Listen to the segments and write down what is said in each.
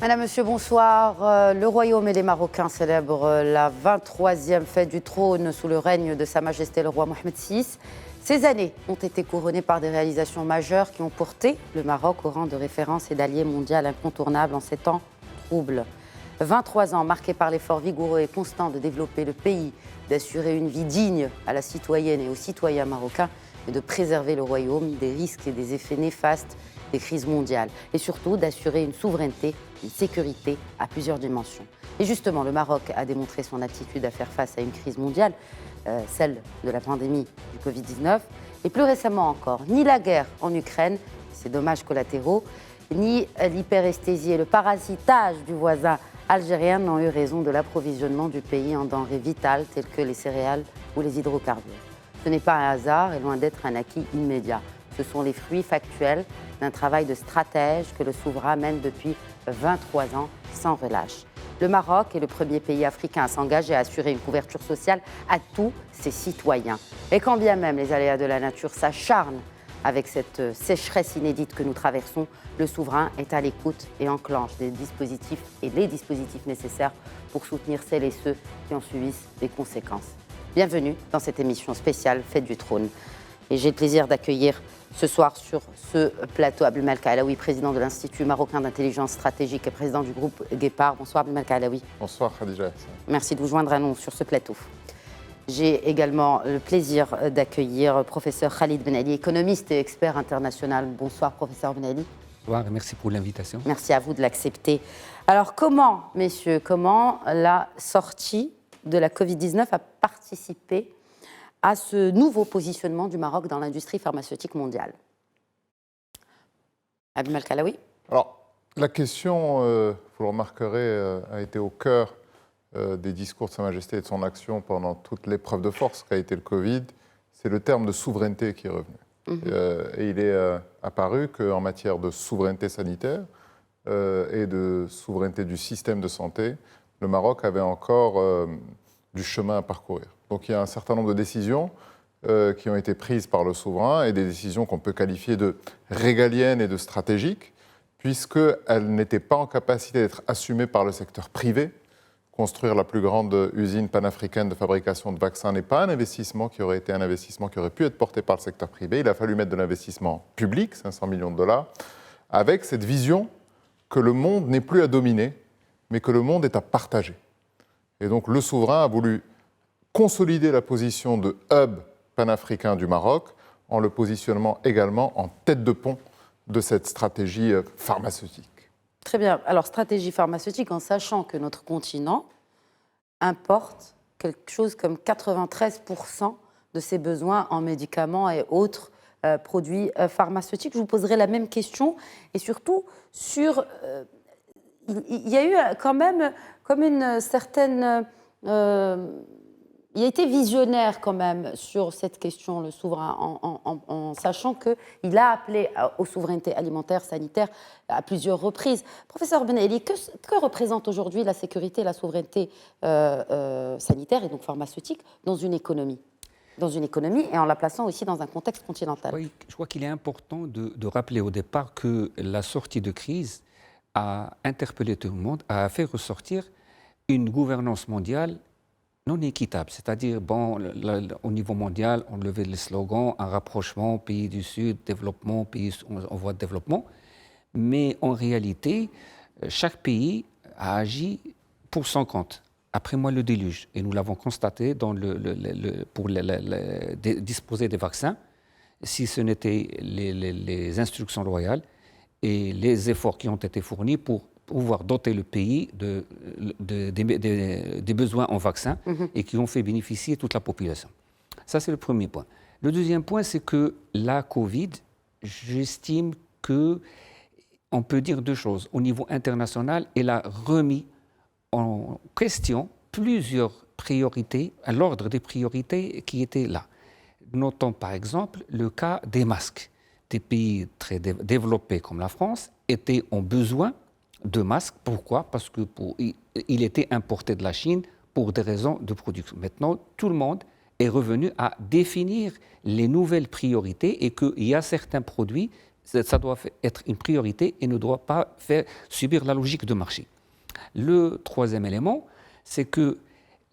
Madame, Monsieur, bonsoir. Le Royaume et les Marocains célèbrent la 23e fête du trône sous le règne de Sa Majesté le roi Mohamed VI. Ces années ont été couronnées par des réalisations majeures qui ont porté le Maroc au rang de référence et d'allié mondial incontournable en ces temps troubles. 23 ans marqués par l'effort vigoureux et constant de développer le pays, d'assurer une vie digne à la citoyenne et aux citoyens marocains et de préserver le Royaume des risques et des effets néfastes des crises mondiales et surtout d'assurer une souveraineté, une sécurité à plusieurs dimensions. Et justement, le Maroc a démontré son aptitude à faire face à une crise mondiale, celle de la pandémie du Covid-19, et plus récemment encore, ni la guerre en Ukraine, ses dommages collatéraux, ni l'hyperesthésie et le parasitage du voisin algérien n'ont eu raison de l'approvisionnement du pays en denrées vitales telles que les céréales ou les hydrocarbures. Ce n'est pas un hasard et loin d'être un acquis immédiat. Ce sont les fruits factuels d'un travail de stratège que le souverain mène depuis 23 ans sans relâche. Le Maroc est le premier pays africain à s'engager à assurer une couverture sociale à tous ses citoyens. Et quand bien même les aléas de la nature s'acharnent avec cette sécheresse inédite que nous traversons, le souverain est à l'écoute et enclenche les dispositifs nécessaires pour soutenir celles et ceux qui en subissent les conséquences. Bienvenue dans cette émission spéciale Fête du Trône. Et j'ai le plaisir d'accueillir ce soir sur ce plateau Abdelmalek Alaoui, président de l'Institut marocain d'intelligence stratégique et président du groupe Guépard. Bonsoir Abdelmalek Alaoui. Bonsoir Khadija. Merci de vous joindre à nous sur ce plateau. J'ai également le plaisir d'accueillir professeur Khalid Ben Ali, économiste et expert international. Bonsoir professeur Ben Ali. Bonsoir, merci pour l'invitation. Merci à vous de l'accepter. Alors comment, messieurs, comment la sortie de la Covid-19 a participé à ce nouveau positionnement du Maroc dans l'industrie pharmaceutique mondiale? Abdelmalek Alaoui. Alors, la question, vous le remarquerez, a été au cœur des discours de Sa Majesté et de son action pendant toute l'épreuve de force qu'a été le Covid. C'est le terme de souveraineté qui est revenu. Et il est apparu qu'en matière de souveraineté sanitaire et de souveraineté du système de santé, le Maroc avait encore du chemin à parcourir. Donc il y a un certain nombre de décisions qui ont été prises par le souverain et des décisions qu'on peut qualifier de régaliennes et de stratégiques, puisqu'elles n'étaient pas en capacité d'être assumées par le secteur privé. Construire la plus grande usine panafricaine de fabrication de vaccins n'est pas un investissement qui aurait été un investissement qui aurait pu être porté par le secteur privé. Il a fallu mettre de l'investissement public, 500 millions de dollars, avec cette vision que le monde n'est plus à dominer, mais que le monde est à partager. Et donc le souverain a voulu consolider la position de hub panafricain du Maroc en le positionnant également en tête de pont de cette stratégie pharmaceutique. Très bien. Alors, stratégie pharmaceutique, en sachant que notre continent importe quelque chose comme 93% de ses besoins en médicaments et autres produits pharmaceutiques. Je vous poserai la même question et surtout sur... il y a eu quand même comme une certaine... il a été visionnaire quand même sur cette question, le souverain, en sachant qu'il a appelé aux souverainetés alimentaires, sanitaires à plusieurs reprises. Professeur Ben Ali, que représente aujourd'hui la sécurité et la souveraineté sanitaire et donc pharmaceutique dans une économie et en la plaçant aussi dans un contexte continental? Oui, je crois qu'il est important de rappeler au départ que la sortie de crise a interpellé tout le monde, a fait ressortir une gouvernance mondiale non équitable, c'est-à-dire, au niveau mondial, on levait les slogans, un rapprochement, pays du Sud, développement, pays en voie de développement, mais en réalité, chaque pays a agi pour son compte. Après moi, le déluge, et nous l'avons constaté pour disposer des vaccins, si ce n'était les instructions royales et les efforts qui ont été fournis pour pouvoir doter le pays des besoins en vaccins et qui ont fait bénéficier toute la population. Ça, c'est le premier point. Le deuxième point, c'est que la Covid, j'estime qu'on peut dire deux choses. Au niveau international, elle a remis en question plusieurs priorités, à l'ordre des priorités qui étaient là. Notons par exemple le cas des masques. Des pays très développés comme la France étaient en besoin de masques. Pourquoi? Parce qu'il était importé de la Chine pour des raisons de production. Maintenant, tout le monde est revenu à définir les nouvelles priorités et qu'il y a certains produits ça doit être une priorité et ne doit pas faire subir la logique de marché. Le troisième élément, c'est que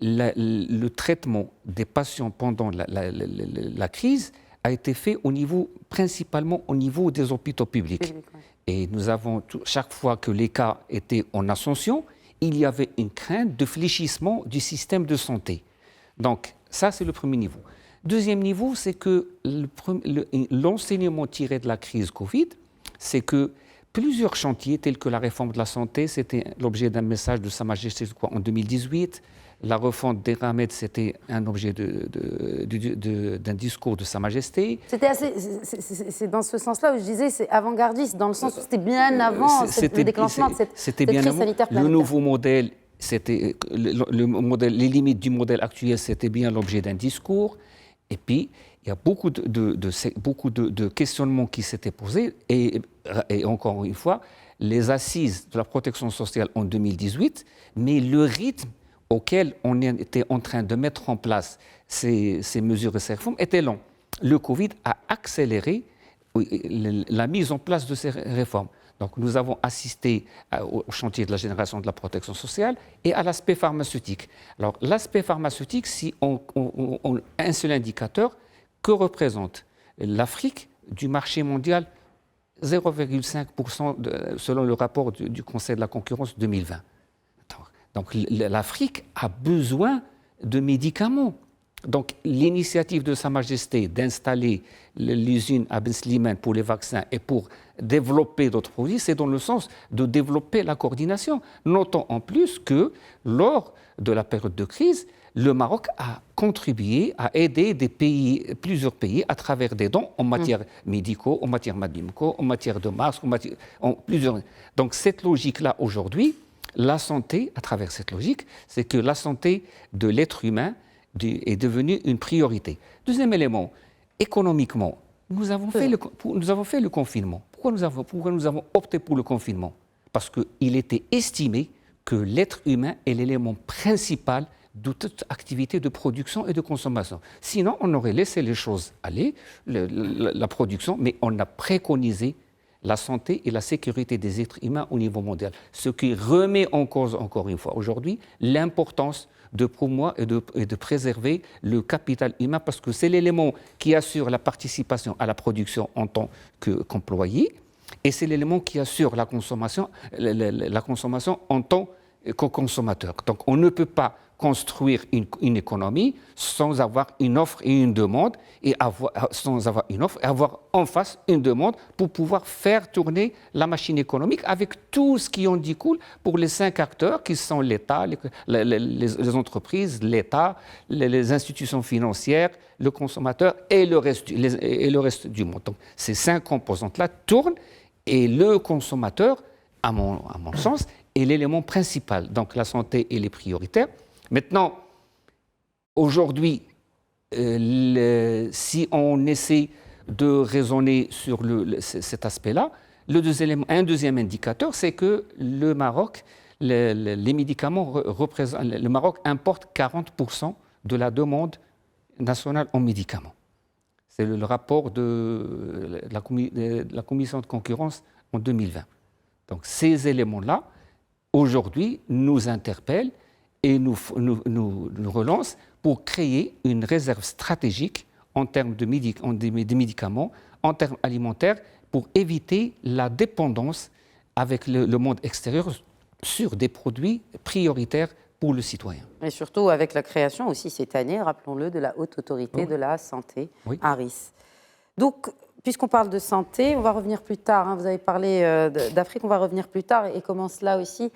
le traitement des patients pendant la crise a été fait principalement au niveau des hôpitaux publics. Et nous avons, chaque fois que les cas étaient en ascension, il y avait une crainte de fléchissement du système de santé. Donc, ça, c'est le premier niveau. Deuxième niveau, c'est que l'enseignement tiré de la crise Covid, c'est que plusieurs chantiers, tels que la réforme de la santé, c'était l'objet d'un message de Sa Majesté en 2018. La refonte des RAMED, c'était un objet d'un discours de Sa Majesté. C'est dans ce sens-là où je disais c'est avant-gardiste, dans le sens où c'était bien avant le déclenchement de cette crise sanitaire planétaire. Le nouveau modèle, les limites du modèle actuel, c'était bien l'objet d'un discours. Et puis, il y a beaucoup de questionnements qui s'étaient posés. Et encore une fois, les assises de la protection sociale en 2018, mais le rythme auquel on était en train de mettre en place ces mesures et ces réformes était long. Le Covid a accéléré la mise en place de ces réformes. Donc nous avons assisté au chantier de la génération de la protection sociale et à l'aspect pharmaceutique. Alors l'aspect pharmaceutique, si on un seul indicateur, que représente l'Afrique du marché mondial 0,5% selon le rapport du Conseil de la concurrence 2020. Donc l'Afrique a besoin de médicaments. Donc l'initiative de Sa Majesté d'installer l'usine à Ben Slimane pour les vaccins et pour développer d'autres produits, c'est dans le sens de développer la coordination. Notons en plus que lors de la période de crise, le Maroc a contribué à aider plusieurs pays à travers des dons en matière médicaux, en matière médicaux, en matière de masques, plusieurs. Donc cette logique-là aujourd'hui, la santé, à travers cette logique, c'est que la santé de l'être humain est devenue une priorité. Deuxième élément, économiquement, nous avons fait le confinement. Pourquoi nous avons opté pour le confinement? Parce qu'il était estimé que l'être humain est l'élément principal de toute activité de production et de consommation. Sinon, on aurait laissé les choses aller, la production, mais on a préconisé la santé et la sécurité des êtres humains au niveau mondial. Ce qui remet en cause, encore une fois, aujourd'hui, l'importance de promouvoir et de préserver le capital humain, parce que c'est l'élément qui assure la participation à la production en tant qu'employé, et c'est l'élément qui assure la consommation en tant que consommateur. Donc on ne peut pas construire une économie sans avoir une offre et une demande, et avoir en face une demande pour pouvoir faire tourner la machine économique avec tout ce qui en découle pour les 5 acteurs qui sont l'État, les entreprises, l'État, les institutions financières, le consommateur et le reste du monde. Donc ces 5 composantes-là tournent et le consommateur, à mon sens, est l'élément principal. Donc la santé, elle est prioritaire. Maintenant, aujourd'hui, si on essaie de raisonner sur cet aspect-là, un deuxième indicateur, c'est que le Maroc, les médicaments le Maroc importe 40% de la demande nationale en médicaments. C'est le rapport de la Commission de concurrence en 2020. Donc ces éléments-là, aujourd'hui, nous interpellent et nous relancent pour créer une réserve stratégique en termes de médicaments, en termes alimentaires, pour éviter la dépendance avec le monde extérieur sur des produits prioritaires pour le citoyen. Et surtout avec la création aussi cette année, rappelons-le, de la Haute Autorité de la Santé, HARIS. Donc, puisqu'on parle de santé, on va revenir plus tard. Vous avez parlé d'Afrique, on va revenir plus tard et comment cela aussi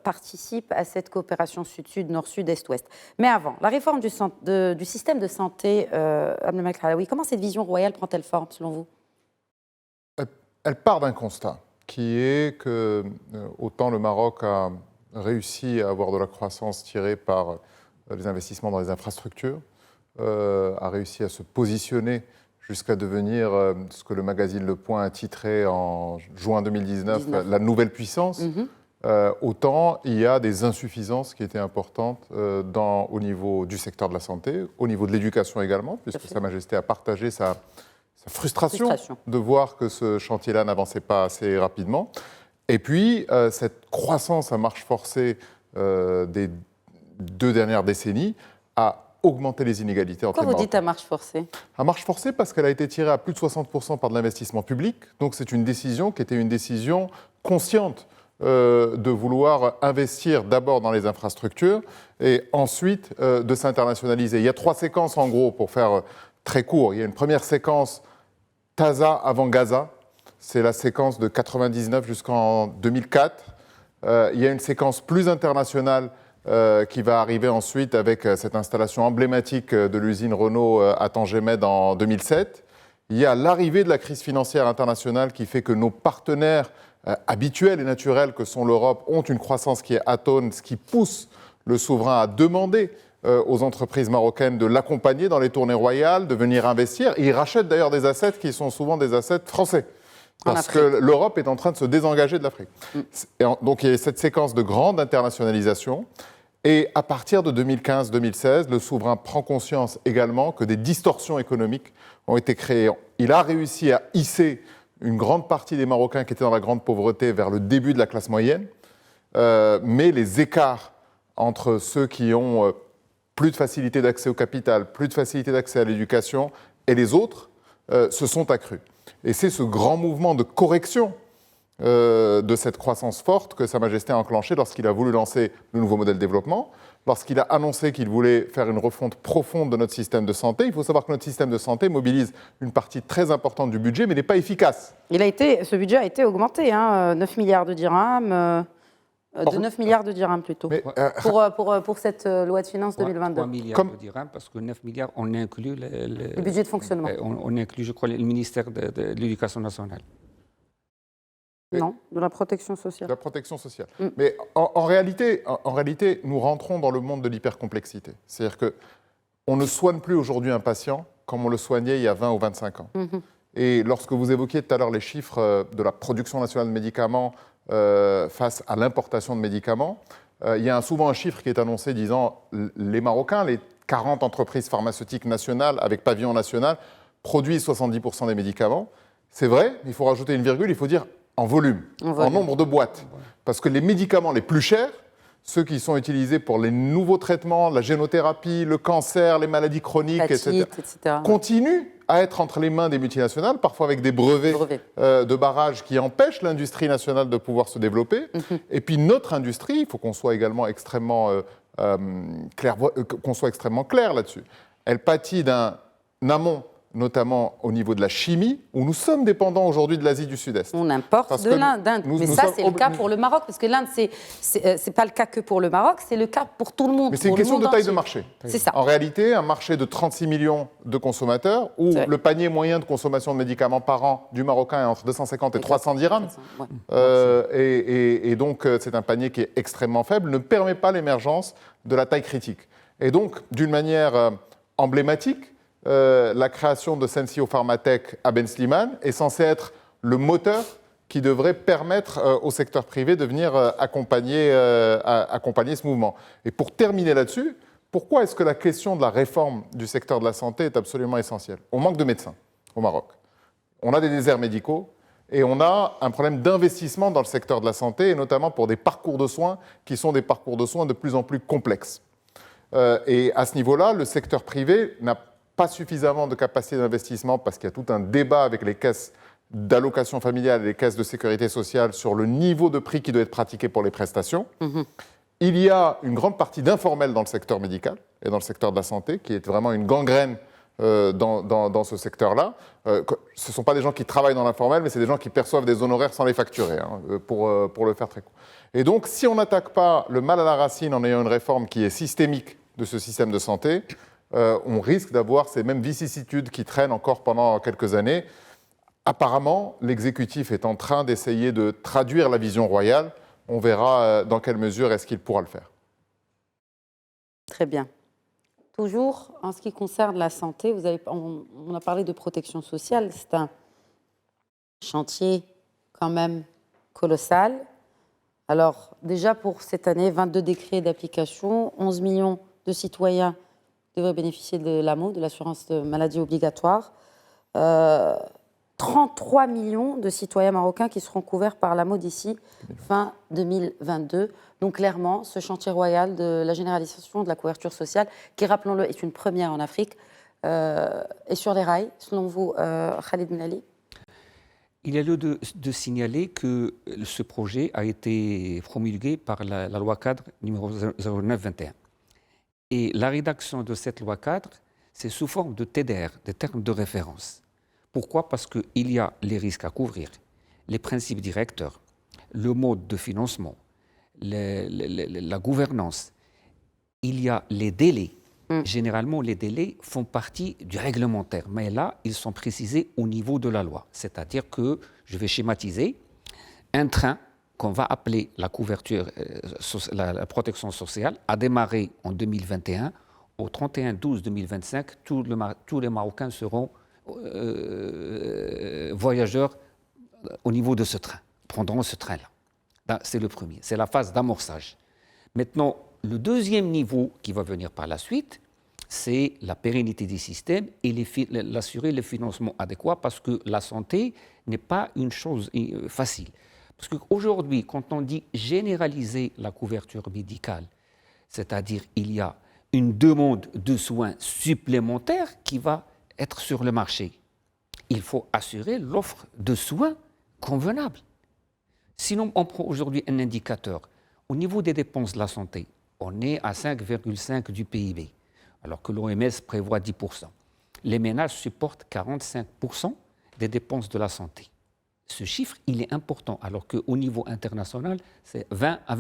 participe à cette coopération sud-sud, nord-sud, est-ouest. Mais avant, la réforme du système de santé, Abdelmalek Alaoui, comment cette vision royale prend-elle forme selon vous? Elle part d'un constat qui est que autant le Maroc a réussi à avoir de la croissance tirée par les investissements dans les infrastructures, a réussi à se positionner jusqu'à devenir ce que le magazine Le Point a titré en juin 2019, la nouvelle puissance. Autant il y a des insuffisances qui étaient importantes au niveau du secteur de la santé, au niveau de l'éducation également, puisque Sa Majesté a partagé sa sa frustration de voir que ce chantier-là n'avançait pas assez rapidement. Et puis, cette croissance à marche forcée des 2 dernières décennies a augmenté les inégalités entre les Pourquoi vous Marocains. dites à marche forcée? À marche forcée parce qu'elle a été tirée à plus de 60% par de l'investissement public. Donc c'est une décision qui était une décision consciente de vouloir investir d'abord dans les infrastructures et ensuite de s'internationaliser. Il y a 3 séquences en gros pour faire très court. Il y a une première séquence Taza avant Gaza. C'est la séquence de 99 jusqu'en 2004. Il y a une séquence plus internationale qui va arriver ensuite avec cette installation emblématique de l'usine Renault à Tangemed en 2007. Il y a l'arrivée de la crise financière internationale qui fait que nos partenaires habituels et naturels que sont l'Europe ont une croissance qui est atone, ce qui pousse le souverain à demander aux entreprises marocaines de l'accompagner dans les tournées royales, de venir investir. Et ils rachètent d'ailleurs des assets qui sont souvent des assets français. Parce que l'Europe est en train de se désengager de l'Afrique. Donc il y a cette séquence de grande internationalisation. Et à partir de 2015-2016, le souverain prend conscience également que des distorsions économiques ont été créées. Il a réussi à hisser une grande partie des Marocains qui étaient dans la grande pauvreté vers le début de la classe moyenne. Mais les écarts entre ceux qui ont plus de facilité d'accès au capital, plus de facilité d'accès à l'éducation et les autres se sont accrus. Et c'est ce grand mouvement de correction de cette croissance forte que Sa Majesté a enclenché lorsqu'il a voulu lancer le nouveau modèle de développement, lorsqu'il a annoncé qu'il voulait faire une refonte profonde de notre système de santé. Il faut savoir que notre système de santé mobilise une partie très importante du budget, mais n'est pas efficace. Ce budget a été augmenté, 9 milliards de dirhams, de 9 milliards de dirhams plutôt, mais, pour cette loi de finances 2022. 3 milliards de dirhams, parce que 9 milliards, on inclut le budget de fonctionnement. On inclut, je crois, le ministère de l'Éducation nationale. Non, de la protection sociale. De la protection sociale. Mais en réalité, nous rentrons dans le monde de l'hypercomplexité. C'est-à-dire qu'on ne soigne plus aujourd'hui un patient comme on le soignait il y a 20 ou 25 ans. Et lorsque vous évoquiez tout à l'heure les chiffres de la production nationale de médicaments face à l'importation de médicaments, il y a souvent un chiffre qui est annoncé disant les Marocains, les 40 entreprises pharmaceutiques nationales avec pavillon national, produisent 70% des médicaments. C'est vrai, il faut rajouter une virgule, il faut dire en volume, en nombre de boîtes. Parce que les médicaments les plus chers, ceux qui sont utilisés pour les nouveaux traitements, la génothérapie, le cancer, les maladies chroniques, etc., continuent à être entre les mains des multinationales, parfois avec des brevets de barrage qui empêchent l'industrie nationale de pouvoir se développer. Et puis notre industrie, il faut qu'on soit également extrêmement clair là-dessus. Elle pâtit d'un amont, notamment au niveau de la chimie, où nous sommes dépendants aujourd'hui de l'Asie du Sud-Est. On importe de l'Inde. Mais ça, c'est le cas pour le Maroc, parce que l'Inde, c'est pas le cas que pour le Maroc, c'est le cas pour tout le monde. Mais c'est une question de taille de marché. C'est ça. En réalité, un marché de 36 millions de consommateurs, où le panier moyen de consommation de médicaments par an du Marocain est entre 250 et 300 dirhams, et donc c'est un panier qui est extrêmement faible, ne permet pas l'émergence de la taille critique. Et donc, d'une manière emblématique, la création de Sensio Pharmatech à Ben Slimane est censée être le moteur qui devrait permettre au secteur privé de venir accompagner ce mouvement. Et pour terminer là-dessus, pourquoi est-ce que la question de la réforme du secteur de la santé est absolument essentielle? On manque de médecins au Maroc. On a des déserts médicaux et on a un problème d'investissement dans le secteur de la santé, et notamment pour des parcours de soins qui sont des parcours de soins de plus en plus complexes. Et à ce niveau-là, le secteur privé n'a pas suffisamment de capacité d'investissement parce qu'il y a tout un débat avec les caisses d'allocation familiale et les caisses de sécurité sociale sur le niveau de prix qui doit être pratiqué pour les prestations. Il y a une grande partie d'informels dans le secteur médical et dans le secteur de la santé qui est vraiment une gangrène dans ce secteur-là. Ce ne sont pas des gens qui travaillent dans l'informel, mais c'est des gens qui perçoivent des honoraires sans les facturer, pour le faire très court. Et donc, si on n'attaque pas le mal à la racine en ayant une réforme qui est systémique de ce système de santé, on risque d'avoir ces mêmes vicissitudes qui traînent encore pendant quelques années. Apparemment, l'exécutif est en train d'essayer de traduire la vision royale. On verra dans quelle mesure est-ce qu'il pourra le faire. Très bien. Toujours en ce qui concerne la santé, on a parlé de protection sociale. C'est un chantier quand même colossal. Alors déjà pour cette année, 22 décrets d'application, 11 millions de citoyens devraient bénéficier de l'AMO, de l'assurance maladie obligatoire. 33 millions de citoyens marocains qui seront couverts par l'AMO d'ici fin 2022. Donc clairement, ce chantier royal de la généralisation de la couverture sociale, qui, rappelons-le, est une première en Afrique, est sur les rails, selon vous, Khalid Benali? Il y a lieu de signaler que ce projet a été promulgué par la loi cadre numéro 0921. Et la rédaction de cette loi cadre, c'est sous forme de TDR, des termes de référence. Pourquoi? Parce qu'il y a les risques à couvrir, les principes directeurs, le mode de financement, la gouvernance. Il y a les délais. Généralement, les délais font partie du réglementaire, mais là, ils sont précisés au niveau de la loi. C'est-à-dire que, je vais schématiser, un train qu'on va appeler la couverture, la protection sociale, a démarré en 2021. Au 31-12-2025, tous les Marocains seront voyageurs au niveau de ce train, prendront ce train-là. C'est le premier, c'est la phase d'amorçage. Maintenant, le deuxième niveau qui va venir par la suite, c'est la pérennité des systèmes et l'assurer le financement adéquat, parce que la santé n'est pas une chose facile. Parce qu'aujourd'hui, quand on dit généraliser la couverture médicale, c'est-à-dire il y a une demande de soins supplémentaires qui va être sur le marché. Il faut assurer l'offre de soins convenable. Sinon, on prend aujourd'hui un indicateur. Au niveau des dépenses de la santé, on est à 5,5 du PIB, alors que l'OMS prévoit 10%. Les ménages supportent 45% des dépenses de la santé. Ce chiffre, il est important, alors qu'au niveau international, c'est 20 à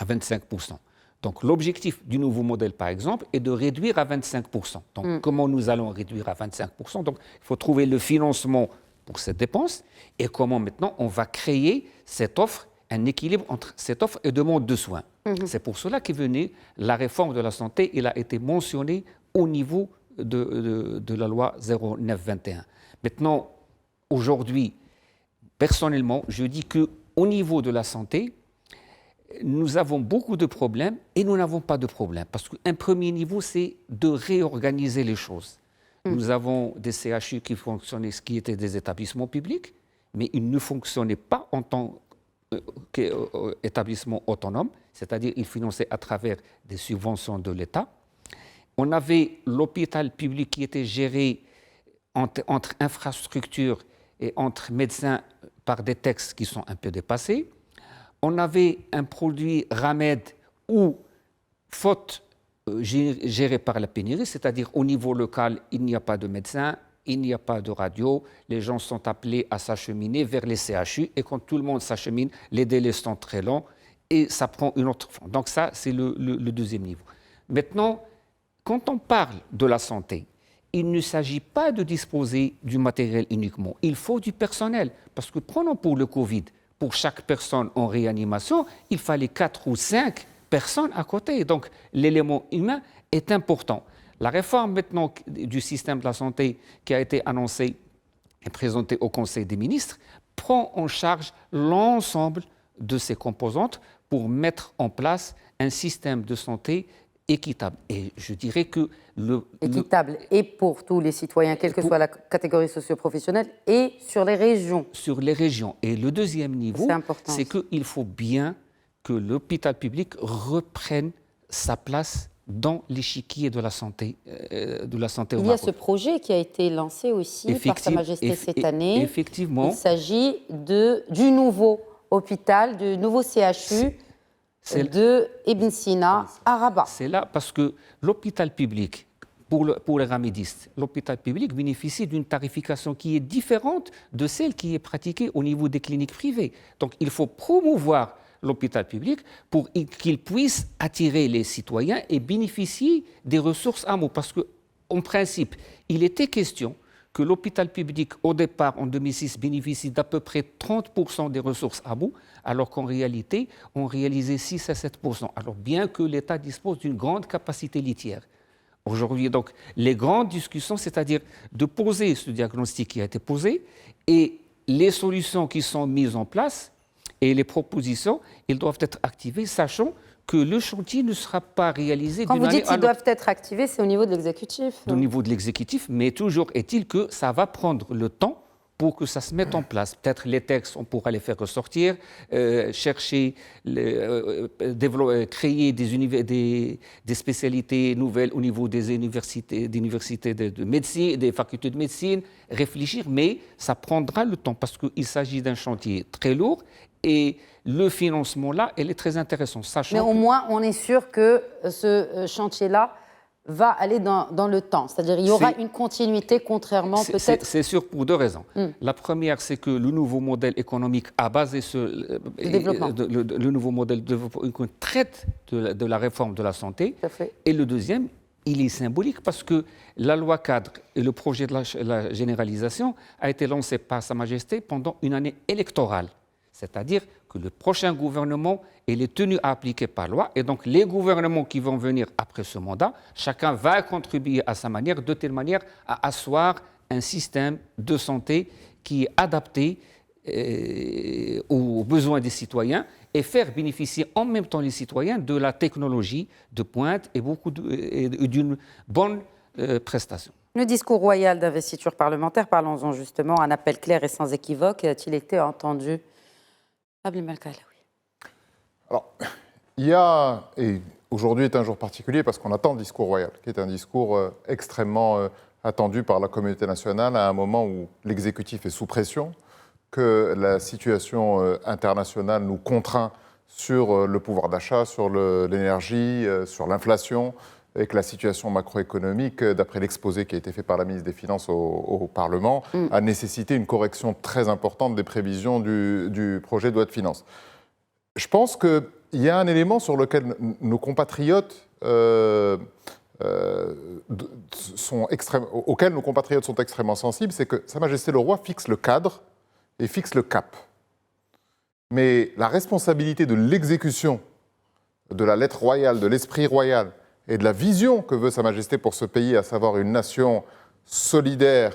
25%. Donc l'objectif du nouveau modèle, par exemple, est de réduire à 25%. Donc comment nous allons réduire à 25%? Donc il faut trouver le financement pour cette dépense et comment maintenant on va créer cette offre, un équilibre entre cette offre et demande de soins. C'est pour cela qu'est venue la réforme de la santé. Il a été mentionné au niveau de la loi 0921. Maintenant, aujourd'hui, personnellement, je dis qu'au niveau de la santé, nous avons beaucoup de problèmes et nous n'avons pas de problème. Parce qu'un premier niveau, c'est de réorganiser les choses. Nous avons des CHU qui fonctionnaient, qui étaient des établissements publics, mais ils ne fonctionnaient pas en tant qu'établissements autonomes, c'est-à-dire ils finançaient à travers des subventions de l'État. On avait l'hôpital public qui était géré entre infrastructures et entre médecins par des textes qui sont un peu dépassés. On avait un produit RAMED où, faute géré par la pénurie, c'est-à-dire au niveau local, il n'y a pas de médecins, il n'y a pas de radio, les gens sont appelés à s'acheminer vers les CHU et quand tout le monde s'achemine, les délais sont très longs et ça prend une autre forme. Donc ça, c'est le deuxième niveau. Maintenant, quand on parle de la santé, il ne s'agit pas de disposer du matériel uniquement, il faut du personnel. Parce que prenons pour le Covid, pour chaque personne en réanimation, il fallait 4 ou 5 personnes à côté. Donc l'élément humain est important. La réforme maintenant du système de la santé qui a été annoncée et présentée au Conseil des ministres prend en charge l'ensemble de ces composantes pour mettre en place un système de santé équitable. Et je dirais que équitable et pour tous les citoyens, quelle que soit la catégorie socio-professionnelle, et sur les régions. Sur les régions. Et le deuxième niveau, c'est qu'il faut bien que l'hôpital public reprenne sa place dans l'échiquier de la santé au Maroc. Il y a ce projet qui a été lancé aussi par Sa Majesté cette année. Effectivement. Il s'agit du nouveau hôpital, du nouveau CHU de Ibn Sina à Rabat. C'est là parce que l'hôpital public, pour les ramédistes, l'hôpital public bénéficie d'une tarification qui est différente de celle qui est pratiquée au niveau des cliniques privées. Donc il faut promouvoir l'hôpital public pour qu'il puisse attirer les citoyens et bénéficier des ressources AMO. Parce qu'en principe, il était question que l'hôpital public, au départ, en 2006, bénéficie d'à peu près 30% des ressources AMO, alors qu'en réalité, on réalisait 6 à 7%. Alors bien que l'État dispose d'une grande capacité litière. Aujourd'hui, donc, les grandes discussions, c'est-à-dire de poser ce diagnostic qui a été posé et les solutions qui sont mises en place et les propositions, ils doivent être activées, sachant que le chantier ne sera pas réalisé Quand d'une vous année dites à qu'ils l'autre. doivent être activés, c'est au niveau de l'exécutif. Au niveau de l'exécutif, mais toujours est-il que ça va prendre le temps pour que ça se mette en place. Peut-être les textes, on pourra les faire ressortir, chercher, créer des spécialités nouvelles au niveau des universités de médecine, des facultés de médecine, réfléchir, mais ça prendra le temps parce qu'il s'agit d'un chantier très lourd et le financement là, elle est très intéressant. Mais au moins, on est sûr que ce chantier-là va aller dans le temps. C'est-à-dire qu'il y aura une continuité, contrairement peut-être... C'est sûr pour deux raisons. La première, c'est que le nouveau modèle économique a basé sur le nouveau modèle de développement traite de la réforme de la santé. Tout à fait. Et le deuxième, il est symbolique parce que la loi cadre et le projet de la généralisation a été lancé par Sa Majesté pendant une année électorale. C'est-à-dire que le prochain gouvernement, il est tenu à appliquer par loi. Et donc, les gouvernements qui vont venir après ce mandat, chacun va contribuer à sa manière, de telle manière à asseoir un système de santé qui est adapté aux besoins des citoyens et faire bénéficier en même temps les citoyens de la technologie de pointe et d'une bonne prestation. Le discours royal d'investiture parlementaire, parlons-en justement, un appel clair et sans équivoque, a-t-il été entendu? Alors, il y a, et aujourd'hui est un jour particulier parce qu'on attend le discours royal, qui est un discours extrêmement attendu par la communauté nationale à un moment où l'exécutif est sous pression, que la situation internationale nous contraint sur le pouvoir d'achat, sur l'énergie, sur l'inflation, et que la situation macroéconomique, d'après l'exposé qui a été fait par la ministre des Finances au Parlement, a nécessité une correction très importante des prévisions du projet de loi de finances. Je pense qu'il y a un élément sur lequel nos compatriotes auquel nos compatriotes sont extrêmement sensibles, c'est que Sa Majesté le Roi fixe le cadre et fixe le cap. Mais la responsabilité de l'exécution de la lettre royale, de l'esprit royal, et de la vision que veut Sa Majesté pour ce pays, à savoir une nation solidaire,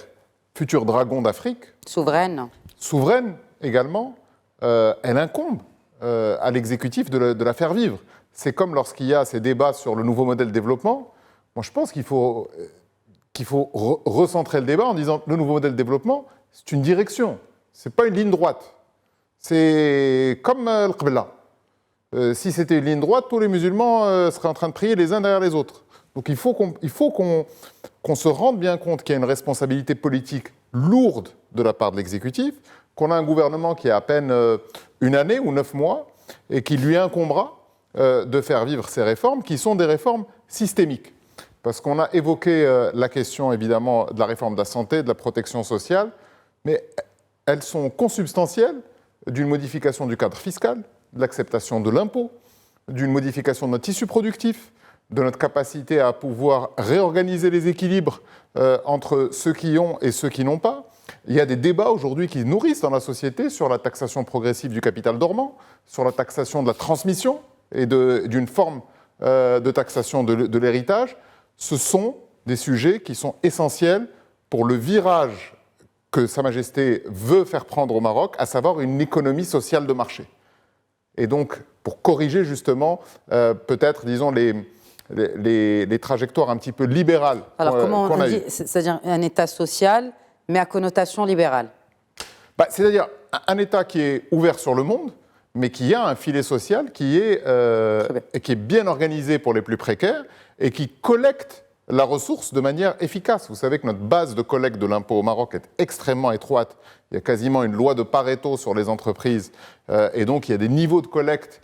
futur dragon d'Afrique. Souveraine. Souveraine également, elle incombe à l'exécutif de la faire vivre. C'est comme lorsqu'il y a ces débats sur le nouveau modèle de développement. Moi, je pense qu'il faut recentrer le débat en disant le nouveau modèle de développement, c'est une direction, c'est pas une ligne droite. C'est comme le Qibla. Si c'était une ligne droite, tous les musulmans seraient en train de prier les uns derrière les autres. Donc il faut qu'on se rende bien compte qu'il y a une responsabilité politique lourde de la part de l'exécutif, qu'on a un gouvernement qui a à peine une année ou 9 mois et qui lui incombera de faire vivre ces réformes qui sont des réformes systémiques. Parce qu'on a évoqué la question évidemment de la réforme de la santé, de la protection sociale, mais elles sont consubstantielles d'une modification du cadre fiscal, de l'acceptation de l'impôt, d'une modification de notre tissu productif, de notre capacité à pouvoir réorganiser les équilibres entre ceux qui ont et ceux qui n'ont pas. Il y a des débats aujourd'hui qui nourrissent dans la société sur la taxation progressive du capital dormant, sur la taxation de la transmission et d'une forme de taxation de l'héritage. Ce sont des sujets qui sont essentiels pour le virage que Sa Majesté veut faire prendre au Maroc, à savoir une économie sociale de marché. Et donc, pour corriger justement, peut-être, disons, les trajectoires un petit peu libérales. Alors, comment on dit, c'est-à-dire un État social, mais à connotation libérale? C'est-à-dire un État qui est ouvert sur le monde, mais qui a un filet social qui est bien organisé pour les plus précaires et qui collecte la ressource de manière efficace. Vous savez que notre base de collecte de l'impôt au Maroc est extrêmement étroite. Il y a quasiment une loi de Pareto sur les entreprises. Et donc, il y a des niveaux de collecte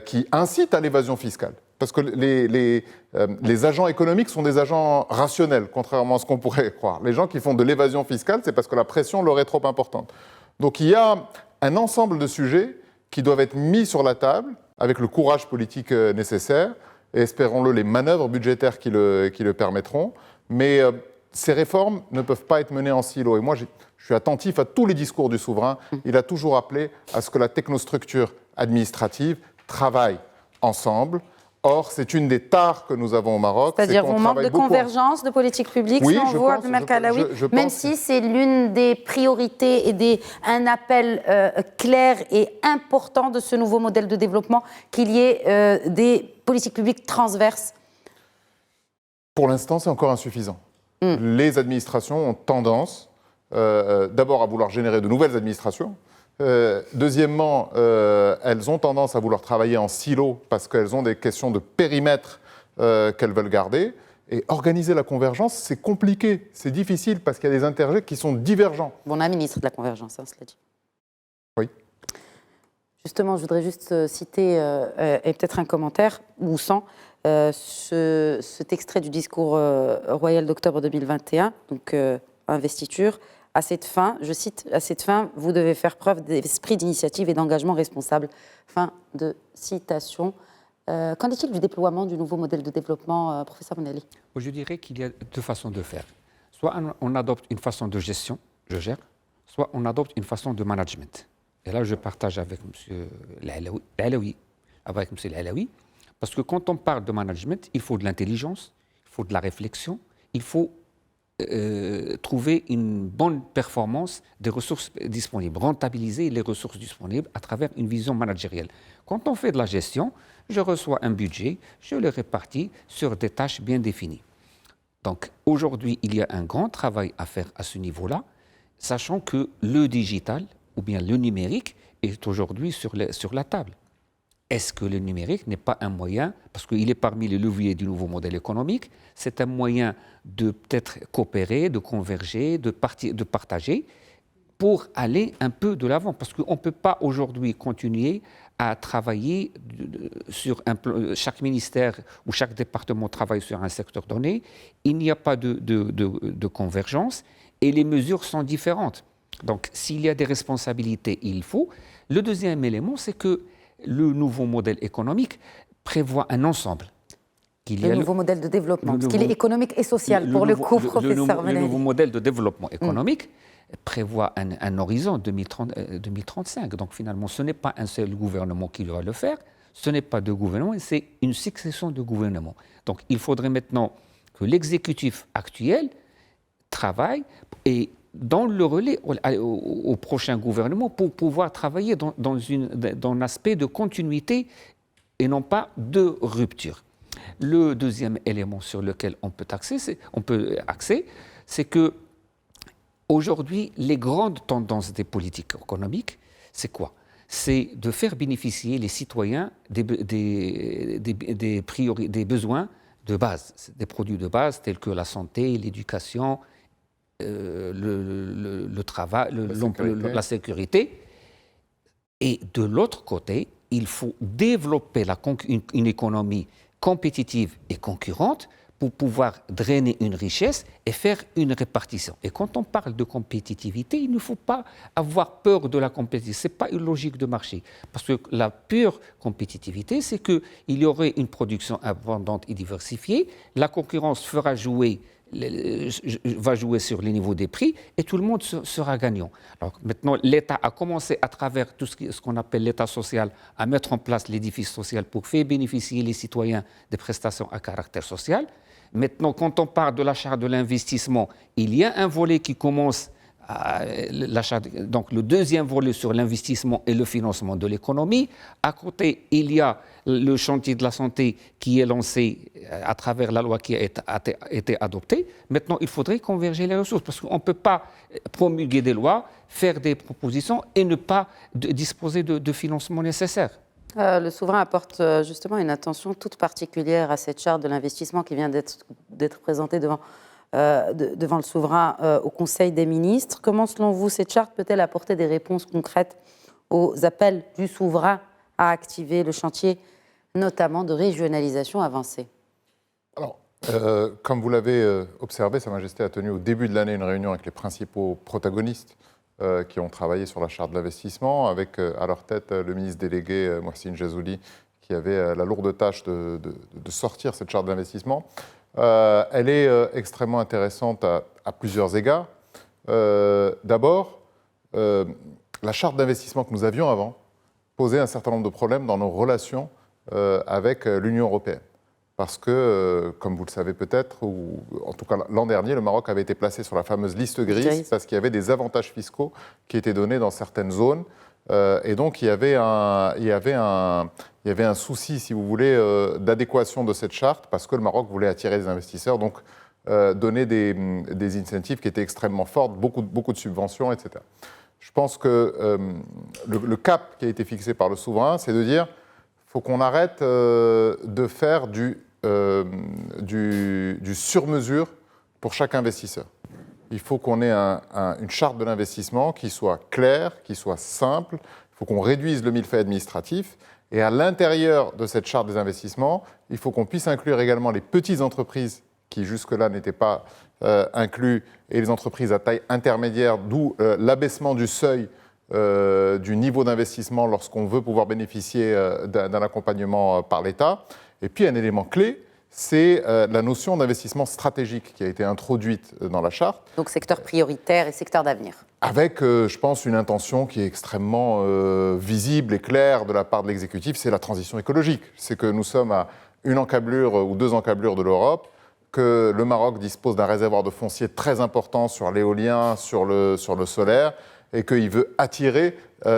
qui incitent à l'évasion fiscale. Parce que les agents économiques sont des agents rationnels, contrairement à ce qu'on pourrait croire. Les gens qui font de l'évasion fiscale, c'est parce que la pression leur est trop importante. Donc, il y a un ensemble de sujets qui doivent être mis sur la table avec le courage politique nécessaire, et espérons-le, les manœuvres budgétaires qui le permettront. Mais ces réformes ne peuvent pas être menées en silo. Et moi, je suis attentif à tous les discours du souverain. Il a toujours appelé à ce que la technostructure administrative travaille ensemble, Or, c'est une des tares que nous avons au Maroc. C'est-à-dire qu'on on manque de travaille beaucoup convergence de politique publique, Oui, selon je vous, pense, Abdelmalek je- Alaoui, je même pense si c'est l'une des priorités et un appel clair et important de ce nouveau modèle de développement, qu'il y ait des politiques publiques transverses. Pour l'instant, c'est encore insuffisant. Les administrations ont tendance, d'abord, à vouloir générer de nouvelles administrations. Deuxièmement, elles ont tendance à vouloir travailler en silo parce qu'elles ont des questions de périmètre qu'elles veulent garder. Et organiser la convergence, c'est compliqué, c'est difficile parce qu'il y a des intérêts qui sont divergents. Bon, on a un ministre de la Convergence, hein, cela dit. Oui. Justement, je voudrais juste citer, et peut-être un commentaire, ou sans, cet extrait du discours royal d'octobre 2021, donc investiture. À cette fin, je cite, à cette fin, vous devez faire preuve d'esprit d'initiative et d'engagement responsable. Fin de citation. Qu'en est-il du déploiement du nouveau modèle de développement, professeur Bounali? Je dirais qu'il y a deux façons de faire. Soit on adopte une façon de gestion, je gère, soit on adopte une façon de management. Et là, je partage avec M. Alaoui, parce que quand on parle de management, il faut de l'intelligence, il faut de la réflexion, il faut trouver une bonne performance des ressources disponibles, rentabiliser les ressources disponibles à travers une vision managérielle. Quand on fait de la gestion, je reçois un budget, je le répartis sur des tâches bien définies. Donc aujourd'hui, il y a un grand travail à faire à ce niveau-là, sachant que le digital ou bien le numérique est aujourd'hui sur la table. Est-ce que le numérique n'est pas un moyen, parce qu'il est parmi les leviers du nouveau modèle économique, c'est un moyen de peut-être coopérer, de converger, de partager, pour aller un peu de l'avant. Parce qu'on ne peut pas aujourd'hui continuer à travailler sur chaque ministère ou chaque département travaille sur un secteur donné. Il n'y a pas de convergence et les mesures sont différentes. Donc, s'il y a des responsabilités, il faut. Le deuxième élément, c'est que le nouveau modèle économique prévoit un ensemble. Le nouveau modèle de développement, parce qu'il est économique et social, pour le coup, professeur Bounali. Le nouveau modèle de développement économique prévoit un horizon 2035. Donc finalement, ce n'est pas un seul gouvernement qui va le faire, ce n'est pas deux gouvernements, c'est une succession de gouvernements. Donc il faudrait maintenant que l'exécutif actuel travaille et donne le relais au prochain gouvernement pour pouvoir travailler dans un aspect de continuité et non pas de rupture. Le deuxième élément sur lequel on peut axer, c'est que aujourd'hui, les grandes tendances des politiques économiques, c'est quoi? C'est de faire bénéficier les citoyens des besoins de base, des produits de base tels que la santé, l'éducation, le travail, la sécurité. Et de l'autre côté, il faut développer une économie compétitive et concurrente pour pouvoir drainer une richesse et faire une répartition. Et quand on parle de compétitivité, il ne faut pas avoir peur de la compétitivité. Ce n'est pas une logique de marché. Parce que la pure compétitivité, c'est qu'il y aurait une production abondante et diversifiée, la concurrence va jouer sur les niveaux des prix et tout le monde sera gagnant. Alors maintenant, l'État a commencé à travers tout ce qu'on appelle l'État social à mettre en place l'édifice social pour faire bénéficier les citoyens des prestations à caractère social. Maintenant, quand on parle de l'achat de l'investissement, il y a un volet qui commence donc le deuxième volet sur l'investissement et le financement de l'économie. À côté, il y a le chantier de la santé qui est lancé à travers la loi qui a été adoptée. Maintenant, il faudrait converger les ressources parce qu'on ne peut pas promulguer des lois, faire des propositions et ne pas disposer de financement nécessaire. Le souverain apporte justement une attention toute particulière à cette charte de l'investissement qui vient d'être présentée devant le souverain au Conseil des ministres. Comment, selon vous, cette charte peut-elle apporter des réponses concrètes aux appels du souverain à activer le chantier, notamment de régionalisation avancée? Alors, comme vous l'avez observé, Sa Majesté a tenu au début de l'année une réunion avec les principaux protagonistes qui ont travaillé sur la charte de l'investissement, avec à leur tête le ministre délégué Mohsin Jazouli, qui avait la lourde tâche de sortir cette charte d'investissement. Elle est extrêmement intéressante à plusieurs égards. D'abord, la charte d'investissement que nous avions avant posait un certain nombre de problèmes dans nos relations avec l'Union européenne. Parce que, comme vous le savez peut-être, ou en tout cas l'an dernier, le Maroc avait été placé sur la fameuse liste grise parce qu'il y avait des avantages fiscaux qui étaient donnés dans certaines zones. Et donc il y avait un souci, si vous voulez, d'adéquation de cette charte parce que le Maroc voulait attirer des investisseurs, donc donner des incentives qui étaient extrêmement fortes, beaucoup de subventions, etc. Je pense que le cap qui a été fixé par le souverain, c'est de dire qu'il faut qu'on arrête de faire du sur-mesure pour chaque investisseur. Il faut qu'on ait une charte de l'investissement qui soit claire, qui soit simple. Il faut qu'on réduise le millefeuille administratif. Et à l'intérieur de cette charte des investissements, il faut qu'on puisse inclure également les petites entreprises qui jusque-là n'étaient pas inclus et les entreprises à taille intermédiaire, d'où l'abaissement du seuil du niveau d'investissement lorsqu'on veut pouvoir bénéficier d'un accompagnement par l'État. Et puis un élément clé, c'est la notion d'investissement stratégique qui a été introduite dans la charte. Donc secteur prioritaire et secteur d'avenir. Avec, je pense, une intention qui est extrêmement visible et claire de la part de l'exécutif, c'est la transition écologique. C'est que nous sommes à une encablure ou 2 encablures de l'Europe, que le Maroc dispose d'un réservoir de foncier très important sur l'éolien, sur le solaire, et qu'il veut attirer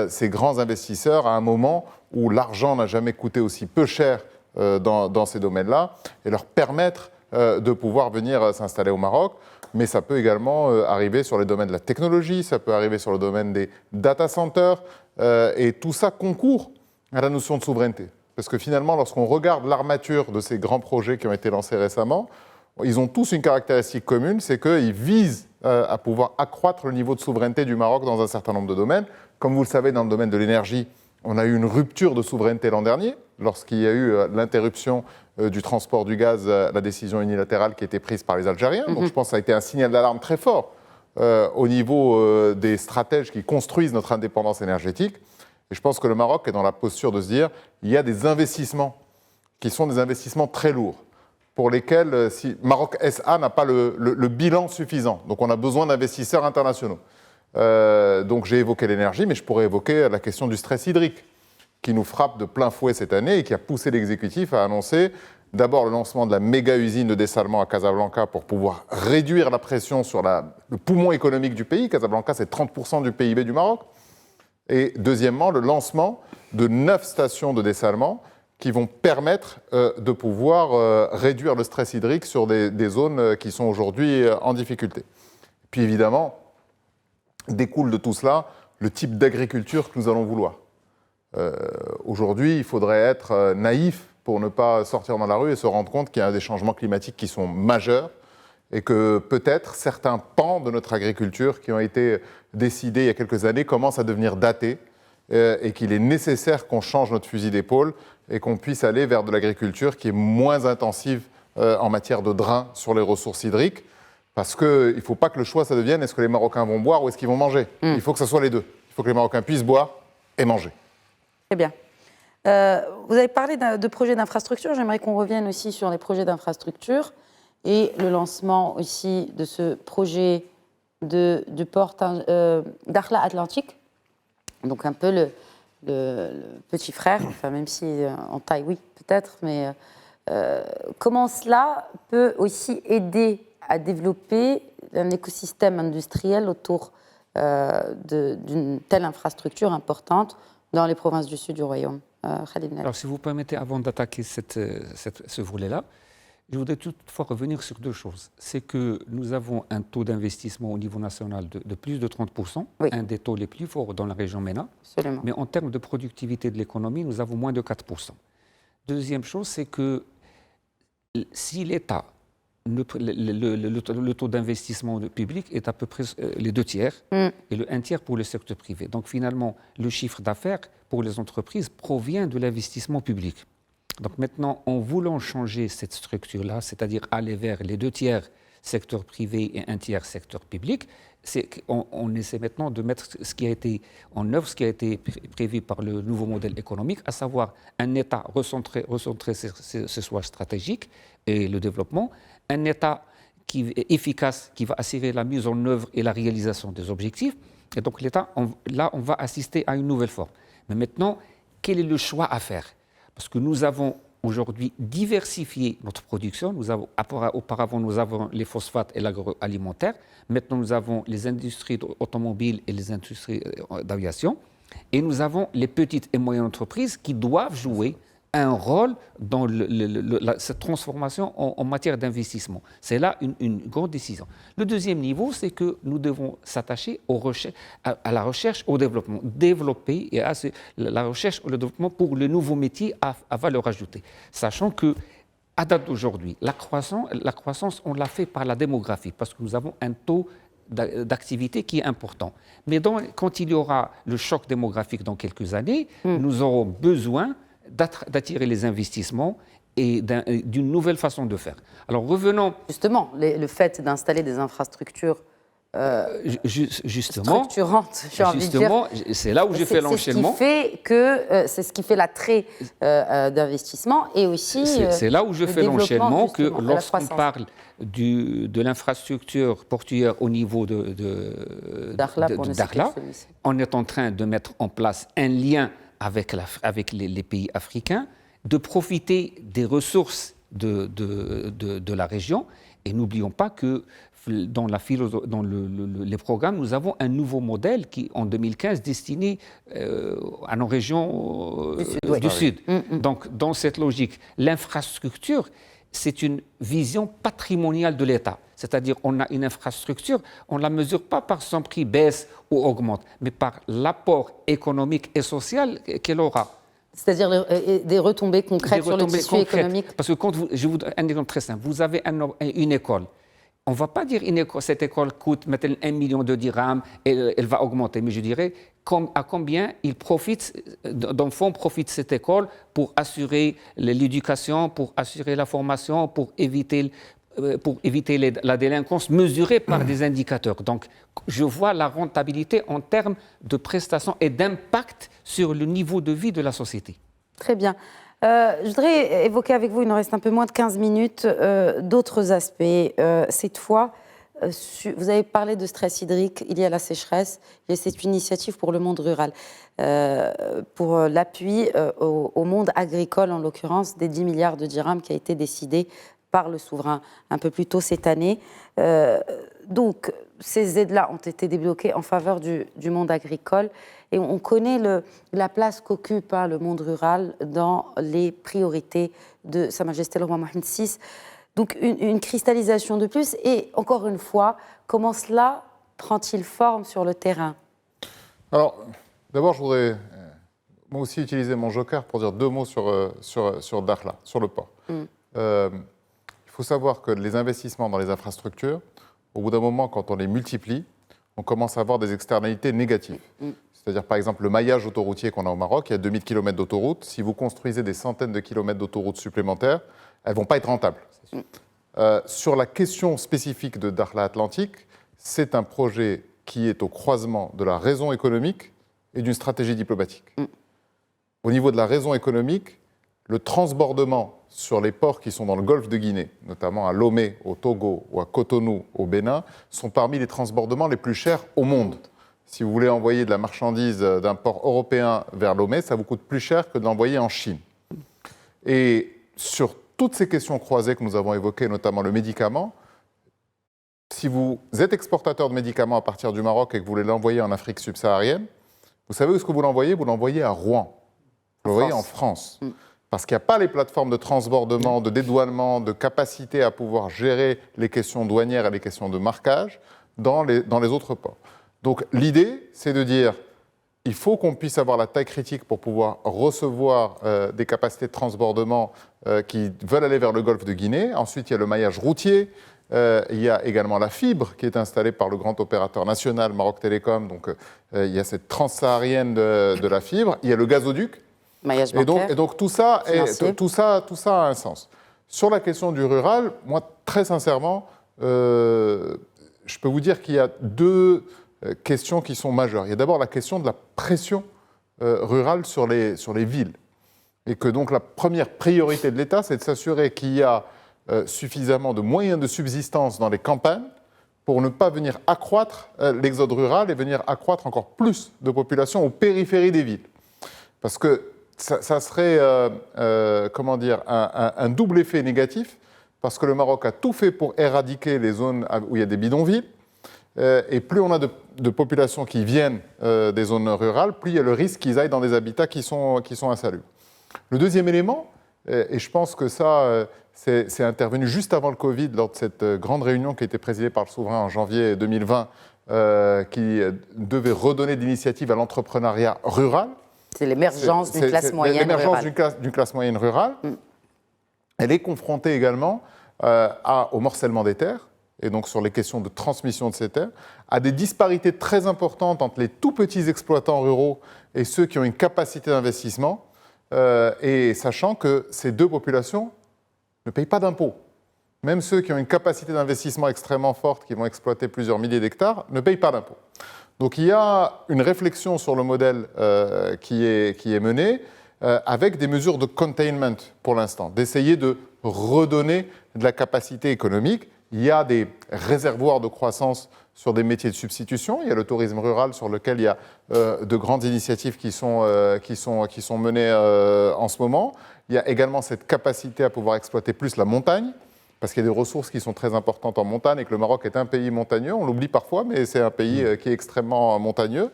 ces grands investisseurs à un moment où l'argent n'a jamais coûté aussi peu cher dans ces domaines-là, et leur permettre de pouvoir venir s'installer au Maroc. Mais ça peut également arriver sur les domaines de la technologie, ça peut arriver sur le domaine des data centers, et tout ça concourt à la notion de souveraineté. Parce que finalement, lorsqu'on regarde l'armature de ces grands projets qui ont été lancés récemment, ils ont tous une caractéristique commune, c'est qu'ils visent à pouvoir accroître le niveau de souveraineté du Maroc dans un certain nombre de domaines. Comme vous le savez, dans le domaine de l'énergie, on a eu une rupture de souveraineté l'an dernier, lorsqu'il y a eu l'interruption du transport du gaz, la décision unilatérale qui a été prise par les Algériens. Donc je pense que ça a été un signal d'alarme très fort au niveau des stratèges qui construisent notre indépendance énergétique. Et je pense que le Maroc est dans la posture de se dire il y a des investissements qui sont des investissements très lourds, pour lesquels si Maroc SA n'a pas le bilan suffisant. Donc on a besoin d'investisseurs internationaux. Donc j'ai évoqué l'énergie, mais je pourrais évoquer la question du stress hydrique, qui nous frappe de plein fouet cette année et qui a poussé l'exécutif à annoncer d'abord le lancement de la méga-usine de dessalement à Casablanca pour pouvoir réduire la pression sur le poumon économique du pays. Casablanca, c'est 30% du PIB du Maroc. Et deuxièmement, le lancement de 9 stations de dessalement qui vont permettre de pouvoir réduire le stress hydrique sur des zones qui sont aujourd'hui en difficulté. Puis évidemment, découle de tout cela le type d'agriculture que nous allons vouloir. Aujourd'hui, il faudrait être naïf pour ne pas sortir dans la rue et se rendre compte qu'il y a des changements climatiques qui sont majeurs et que peut-être certains pans de notre agriculture qui ont été décidés il y a quelques années commencent à devenir datés et qu'il est nécessaire qu'on change notre fusil d'épaule et qu'on puisse aller vers de l'agriculture qui est moins intensive en matière de drain sur les ressources hydriques. Parce qu'il ne faut pas que le choix, ça devienne est-ce que les Marocains vont boire ou est-ce qu'ils vont manger. Il faut que ce soit les deux. Il faut que les Marocains puissent boire et manger. Très bien. Vous avez parlé de projets d'infrastructure. J'aimerais qu'on revienne aussi sur les projets d'infrastructure et le lancement aussi de ce projet du port d'Arla Atlantique. Donc un peu le petit frère, enfin même si en taille, oui, peut-être, mais comment cela peut aussi aider à développer un écosystème industriel autour d'une telle infrastructure importante dans les provinces du sud du royaume. Khalid Nel. Alors, si vous permettez, avant d'attaquer ce volet-là, je voudrais toutefois revenir sur 2 choses. C'est que nous avons un taux d'investissement au niveau national de plus de 30%, oui. Un des taux les plus forts dans la région MENA. Absolument. Mais en termes de productivité de l'économie, nous avons moins de 4%. Deuxième chose, c'est que si l'État, le taux d'investissement public est à peu près les 2 tiers et le 1 tiers pour le secteur privé. Donc finalement, le chiffre d'affaires pour les entreprises provient de l'investissement public. Donc maintenant, en voulant changer cette structure-là, c'est-à-dire aller vers les 2 tiers secteur privé et 1 tiers secteur public, on essaie maintenant de mettre ce qui a été en œuvre, ce qui a été prévu par le nouveau modèle économique, à savoir un État recentré sur ses choix stratégiques et le développement, un État qui est efficace, qui va assurer la mise en œuvre et la réalisation des objectifs. Et donc l'État, là, on va assister à une nouvelle forme. Mais maintenant, quel est le choix à faire ? parce que nous avons aujourd'hui diversifié notre production. Auparavant, nous avons les phosphates et l'agroalimentaire. Maintenant, nous avons les industries automobiles et les industries d'aviation. Et nous avons les petites et moyennes entreprises qui doivent jouer un rôle dans cette transformation en matière d'investissement. C'est là une grande décision. Le deuxième niveau, c'est que nous devons s'attacher à la recherche, au développement, développer la recherche et le développement pour le nouveau métier à valeur ajoutée. Sachant que, à date d'aujourd'hui, la croissance, on l'a fait par la démographie, parce que nous avons un taux d'activité qui est important. Mais quand il y aura le choc démographique dans quelques années, nous aurons besoin d'attirer les investissements et d'une nouvelle façon de faire. Alors revenons... Justement, le fait d'installer des infrastructures structurantes, j'ai envie de dire. C'est là où j'ai fait l'enchaînement. C'est ce qui fait l'attrait d'investissement et aussi... C'est là où je fais l'enchaînement que lorsqu'on parle de l'infrastructure portuaire au niveau de Dakhla, on est en train de mettre en place un lien avec les pays africains, de profiter des ressources de la région. Et n'oublions pas que dans les programmes, nous avons un nouveau modèle qui, en 2015, destiné à nos régions du Sud. Donc, dans cette logique, l'infrastructure, c'est une vision patrimoniale de l'État. C'est-à-dire qu'on a une infrastructure, on ne la mesure pas par son prix baisse ou augmente, mais par l'apport économique et social qu'elle aura. C'est-à-dire des retombées concrètes sur le tissu économique. Parce que je vous donne un exemple très simple. Vous avez une école. On ne va pas dire cette école coûte maintenant 1 million de dirhams et elle va augmenter. Mais je dirais à combien d'enfants profite cette école pour assurer l'éducation, pour assurer la formation, pour éviter la délinquance mesurée par des indicateurs. Donc, je vois la rentabilité en termes de prestations et d'impact sur le niveau de vie de la société. Très bien. Je voudrais évoquer avec vous, il nous reste un peu moins de 15 minutes, d'autres aspects. Cette fois, vous avez parlé de stress hydrique, il y a la sécheresse, et c'est une initiative pour le monde rural, pour l'appui au monde agricole, en l'occurrence, des 10 milliards de dirhams qui a été décidé par le souverain un peu plus tôt cette année. Donc, ces aides-là ont été débloquées en faveur du monde agricole. Et on connaît la place qu'occupe le monde rural dans les priorités de Sa Majesté le Roi Mohammed VI. Donc une cristallisation de plus. Et encore une fois, comment cela prend-il forme sur le terrain? Alors, d'abord, je voudrais moi aussi utiliser mon joker pour dire 2 mots sur Dakhla, sur le port. Il faut savoir que les investissements dans les infrastructures, au bout d'un moment, quand on les multiplie, on commence à avoir des externalités négatives. C'est-à-dire, par exemple, le maillage autoroutier qu'on a au Maroc, il y a 2000 km d'autoroute. Si vous construisez des centaines de kilomètres d'autoroutes supplémentaires, elles ne vont pas être rentables. Sur la question spécifique de Dakhla Atlantique, c'est un projet qui est au croisement de la raison économique et d'une stratégie diplomatique. Au niveau de la raison économique, le transbordement sur les ports qui sont dans le golfe de Guinée, notamment à Lomé, au Togo, ou à Cotonou, au Bénin, sont parmi les transbordements les plus chers au monde. Si vous voulez envoyer de la marchandise d'un port européen vers Lomé, ça vous coûte plus cher que de l'envoyer en Chine. Et sur toutes ces questions croisées que nous avons évoquées, notamment le médicament, si vous êtes exportateur de médicaments à partir du Maroc et que vous voulez l'envoyer en Afrique subsaharienne, vous savez où est-ce que vous l'envoyez? Vous l'envoyez à Rouen. Vous l'envoyez en France. Parce qu'il n'y a pas les plateformes de transbordement, de dédouanement, de capacité à pouvoir gérer les questions douanières et les questions de marquage dans les autres ports. Donc l'idée, c'est de dire, il faut qu'on puisse avoir la taille critique pour pouvoir recevoir des capacités de transbordement qui veulent aller vers le golfe de Guinée. Ensuite, il y a le maillage routier. Il y a également la fibre qui est installée par le grand opérateur national Maroc Télécom. Donc il y a cette transsaharienne de la fibre. Il y a le gazoduc. Maillage bancaire. Et donc tout ça a un sens. Sur la question du rural, moi, très sincèrement, je peux vous dire qu'il y a 2 questions qui sont majeures. Il y a d'abord la question de la pression rurale sur les villes. Et que donc la première priorité de l'État, c'est de s'assurer qu'il y a suffisamment de moyens de subsistance dans les campagnes pour ne pas venir accroître l'exode rural et venir accroître encore plus de population aux périphéries des villes. Parce que ça serait, comment dire, un double effet négatif, parce que le Maroc a tout fait pour éradiquer les zones où il y a des bidonvilles. Et plus on a de populations qui viennent des zones rurales, plus il y a le risque qu'ils aillent dans des habitats qui sont insalubres. Le deuxième élément, et je pense que ça, c'est intervenu juste avant le Covid, lors de cette grande réunion qui a été présidée par le souverain en janvier 2020, qui devait redonner de l'initiative à l'entrepreneuriat rural. C'est l'émergence d'une classe moyenne rurale. L'émergence d'une classe moyenne rurale. Elle est confrontée également au morcellement des terres, et donc sur les questions de transmission de ces terres, à des disparités très importantes entre les tout petits exploitants ruraux et ceux qui ont une capacité d'investissement, et sachant que ces deux populations ne payent pas d'impôts. Même ceux qui ont une capacité d'investissement extrêmement forte, qui vont exploiter plusieurs milliers d'hectares, ne payent pas d'impôts. Donc il y a une réflexion sur le modèle qui est menée, avec des mesures de containment pour l'instant, d'essayer de redonner de la capacité économique. Il y a des réservoirs de croissance sur des métiers de substitution. Il y a le tourisme rural sur lequel il y a de grandes initiatives qui sont menées en ce moment. Il y a également cette capacité à pouvoir exploiter plus la montagne, parce qu'il y a des ressources qui sont très importantes en montagne et que le Maroc est un pays montagneux. On l'oublie parfois, mais c'est un pays qui est extrêmement montagneux.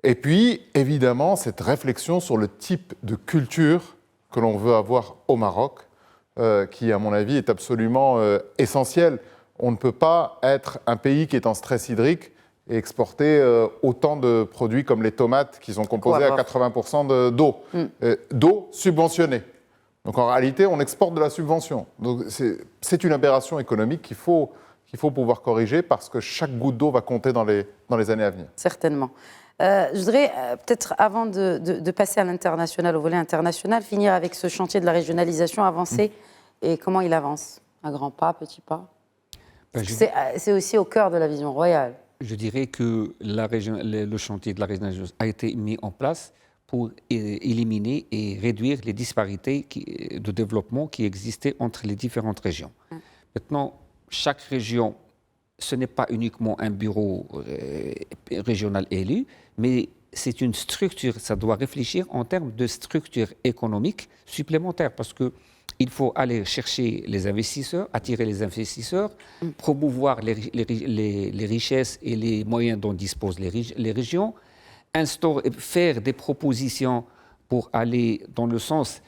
Et puis, évidemment, cette réflexion sur le type de culture que l'on veut avoir au Maroc, qui, à mon avis, est absolument essentiel. On ne peut pas être un pays qui est en stress hydrique et exporter autant de produits comme les tomates qui sont composées à 80% d'eau. D'eau subventionnée. Donc en réalité, on exporte de la subvention. Donc c'est une aberration économique qu'il faut pouvoir corriger, parce que chaque goutte d'eau va compter dans les années à venir. Certainement. Je voudrais peut-être, avant de passer à l'international, au volet international, finir avec ce chantier de la régionalisation avancé et comment il avance. À grands pas, petits pas. C'est aussi au cœur de la vision royale. Je dirais que le chantier de la régionalisation a été mis en place pour éliminer et réduire les disparités de développement qui existaient entre les différentes régions. Maintenant, chaque région, ce n'est pas uniquement un bureau régional élu, mais c'est une structure, ça doit réfléchir en termes de structure économique supplémentaire, parce qu'il faut aller chercher les investisseurs, attirer les investisseurs, promouvoir les richesses et les moyens dont disposent les régions, faire des propositions pour aller dans le sens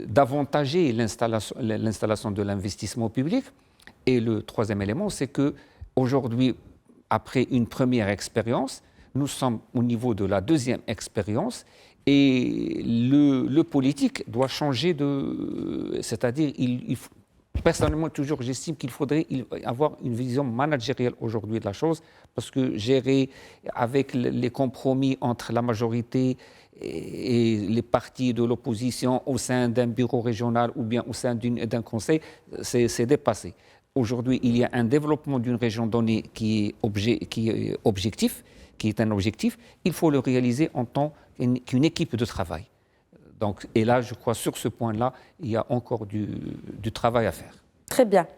d'avantager l'installation de l'investissement public. Et le troisième élément, c'est qu'aujourd'hui, après une première expérience, nous sommes au niveau de la deuxième expérience, et le politique doit changer c'est-à-dire, personnellement, toujours, j'estime qu'il faudrait avoir une vision managériale aujourd'hui de la chose, parce que gérer avec les compromis entre la majorité et les partis de l'opposition au sein d'un bureau régional ou bien au sein d'un conseil, c'est dépassé. Aujourd'hui, il y a un développement d'une région donnée qui est objectif, qui est un objectif. Il faut le réaliser en tant qu'une équipe de travail. Donc, et là, je crois, sur ce point-là, il y a encore du travail à faire. Très bien.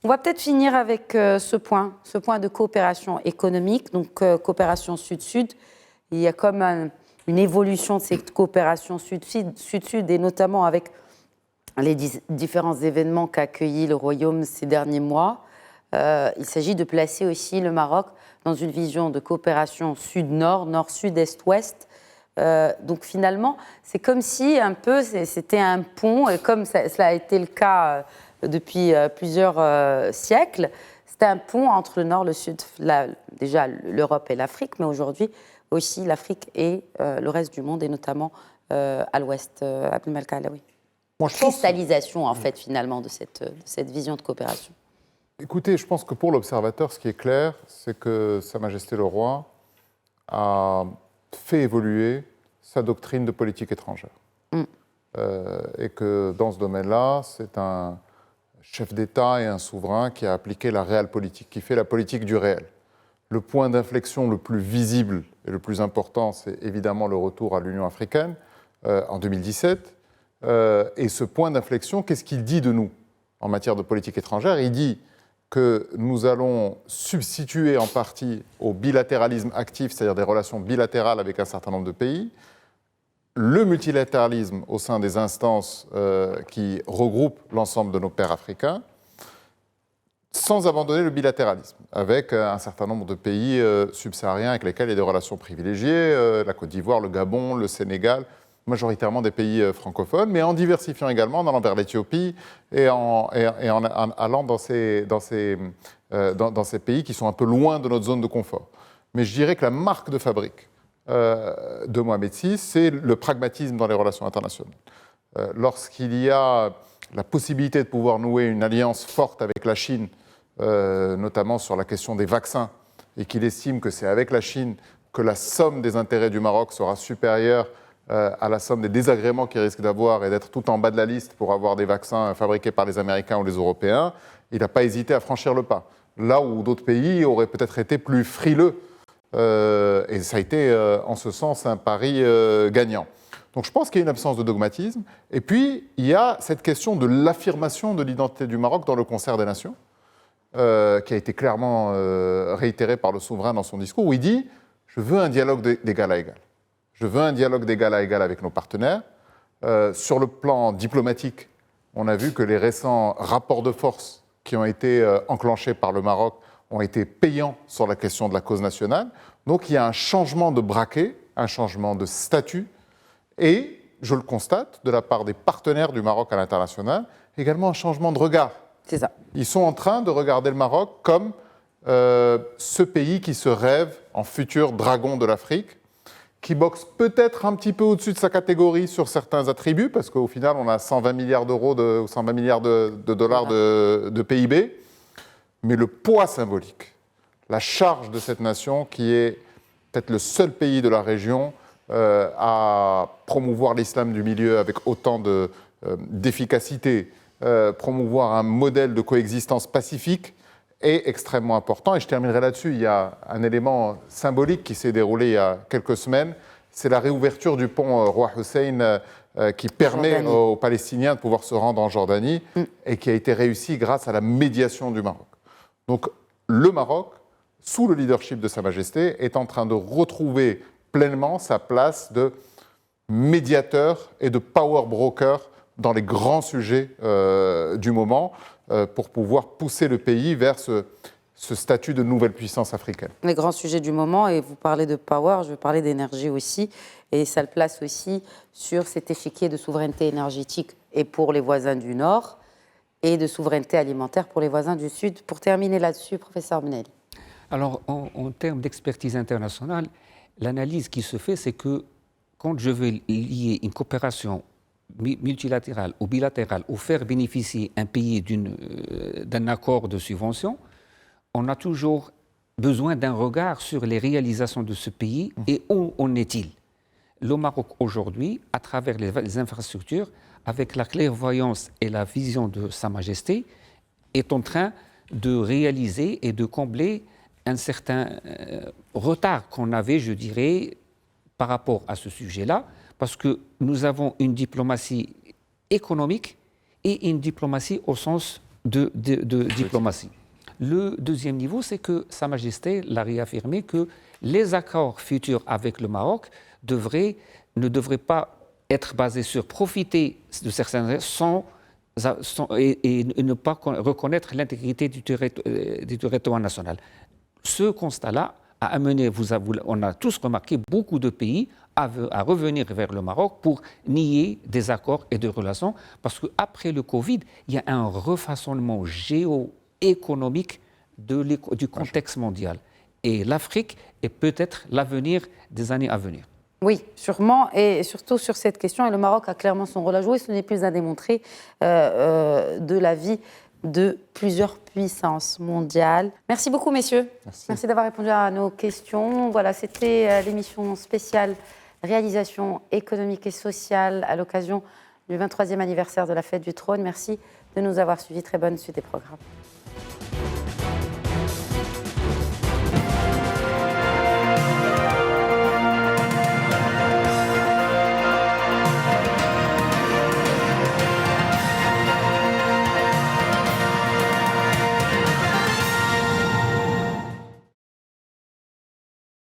On va peut-être finir avec ce point de coopération économique, donc coopération Sud-Sud. Il y a comme une évolution de cette coopération Sud-Sud, et notamment avec les différents événements qu'a accueillis le Royaume ces derniers mois. Il s'agit de placer aussi le Maroc dans une vision de coopération Sud-Nord, Nord-Sud, Est-Ouest. Donc finalement, c'est comme si un peu c'était un pont, et comme cela a été le cas depuis plusieurs siècles, c'était un pont entre le Nord, le Sud, déjà l'Europe et l'Afrique, mais aujourd'hui aussi l'Afrique et le reste du monde, et notamment à l'Ouest. Abdelmalek Alaoui. Cristallisation, en fait, finalement, de cette vision de coopération. Écoutez, je pense que pour l'observateur, ce qui est clair, c'est que Sa Majesté le Roi a fait évoluer sa doctrine de politique étrangère. Et que dans ce domaine-là, c'est un chef d'État et un souverain qui a appliqué la réelle politique, qui fait la politique du réel. Le point d'inflexion le plus visible et le plus important, c'est évidemment le retour à l'Union africaine en 2017. Et ce point d'inflexion, qu'est-ce qu'il dit de nous en matière de politique étrangère? Il dit que nous allons substituer en partie au bilatéralisme actif, c'est-à-dire des relations bilatérales avec un certain nombre de pays, le multilatéralisme au sein des instances qui regroupent l'ensemble de nos pairs africains, sans abandonner le bilatéralisme, avec un certain nombre de pays subsahariens avec lesquels il y a des relations privilégiées, la Côte d'Ivoire, le Gabon, le Sénégal, majoritairement des pays francophones, mais en diversifiant également, en allant vers l'Éthiopie et en allant dans ces pays qui sont un peu loin de notre zone de confort. Mais je dirais que la marque de fabrique de Mohamed VI, c'est le pragmatisme dans les relations internationales. Lorsqu'il y a la possibilité de pouvoir nouer une alliance forte avec la Chine, notamment sur la question des vaccins, et qu'il estime que c'est avec la Chine que la somme des intérêts du Maroc sera supérieure à la somme des désagréments qu'il risque d'avoir et d'être tout en bas de la liste pour avoir des vaccins fabriqués par les Américains ou les Européens, il n'a pas hésité à franchir le pas. Là où d'autres pays auraient peut-être été plus frileux, et ça a été en ce sens un pari gagnant. Donc je pense qu'il y a une absence de dogmatisme. Et puis, il y a cette question de l'affirmation de l'identité du Maroc dans le concert des nations, qui a été clairement réitérée par le souverain dans son discours, où il dit « Je veux un dialogue d'égal à égal. Je veux un dialogue d'égal à égal avec nos partenaires. » Sur le plan diplomatique, on a vu que les récents rapports de force qui ont été enclenchés par le Maroc ont été payants sur la question de la cause nationale. Donc il y a un changement de braquet, un changement de statut, et, je le constate, de la part des partenaires du Maroc à l'international, également un changement de regard. C'est ça. Ils sont en train de regarder le Maroc comme ce pays qui se rêve en futur dragon de l'Afrique, qui boxe peut-être un petit peu au-dessus de sa catégorie sur certains attributs, parce qu'au final, on a 120 milliards d'euros ou 120 milliards de dollars de PIB, mais le poids symbolique, la charge de cette nation, qui est peut-être le seul pays de la région à promouvoir l'islam du milieu avec autant d'efficacité, promouvoir un modèle de coexistence pacifique, est extrêmement important. Et je terminerai là-dessus. Il y a un élément symbolique qui s'est déroulé il y a quelques semaines. C'est la réouverture du pont Roi Hussein qui permet aux Palestiniens de pouvoir se rendre en Jordanie et qui a été réussi grâce à la médiation du Maroc. Donc le Maroc, sous le leadership de Sa Majesté, est en train de retrouver pleinement sa place de médiateur et de power broker dans les grands sujets du moment, pour pouvoir pousser le pays vers ce statut de nouvelle puissance africaine. Les grands sujets du moment, et vous parlez de power, je veux parler d'énergie aussi, et ça le place aussi sur cet échiquier de souveraineté énergétique et pour les voisins du Nord, et de souveraineté alimentaire pour les voisins du Sud. Pour terminer là-dessus, professeur Benali. Alors, en termes d'expertise internationale, l'analyse qui se fait, c'est que quand je veux lier une coopération multilatérale ou bilatérale ou faire bénéficier un pays d'un accord de subvention, on a toujours besoin d'un regard sur les réalisations de ce pays et où en est-il. Le Maroc aujourd'hui, à travers les infrastructures, avec la clairvoyance et la vision de Sa Majesté, est en train de réaliser et de combler un certain retard qu'on avait, je dirais, par rapport à ce sujet-là, parce que nous avons une diplomatie économique et une diplomatie au sens de diplomatie. Le deuxième niveau, c'est que Sa Majesté l'a réaffirmé que les accords futurs avec le Maroc ne devraient pas être basés sur profiter de certains et ne pas reconnaître l'intégrité du territoire national. Ce constat-là a amené, on a tous remarqué, beaucoup de pays à revenir vers le Maroc pour nier des accords et des relations, parce qu'après le Covid, il y a un refaçonnement géoéconomique du contexte mondial. Et l'Afrique est peut-être l'avenir des années à venir. Oui, sûrement, et surtout sur cette question, et le Maroc a clairement son rôle à jouer, ce n'est plus à démontrer de la vie de plusieurs puissances mondiales. Merci beaucoup, messieurs. Merci d'avoir répondu à nos questions. Voilà, c'était l'émission spéciale réalisation économique et sociale à l'occasion du 23e anniversaire de la Fête du Trône. Merci de nous avoir suivis. Très bonne suite des programmes.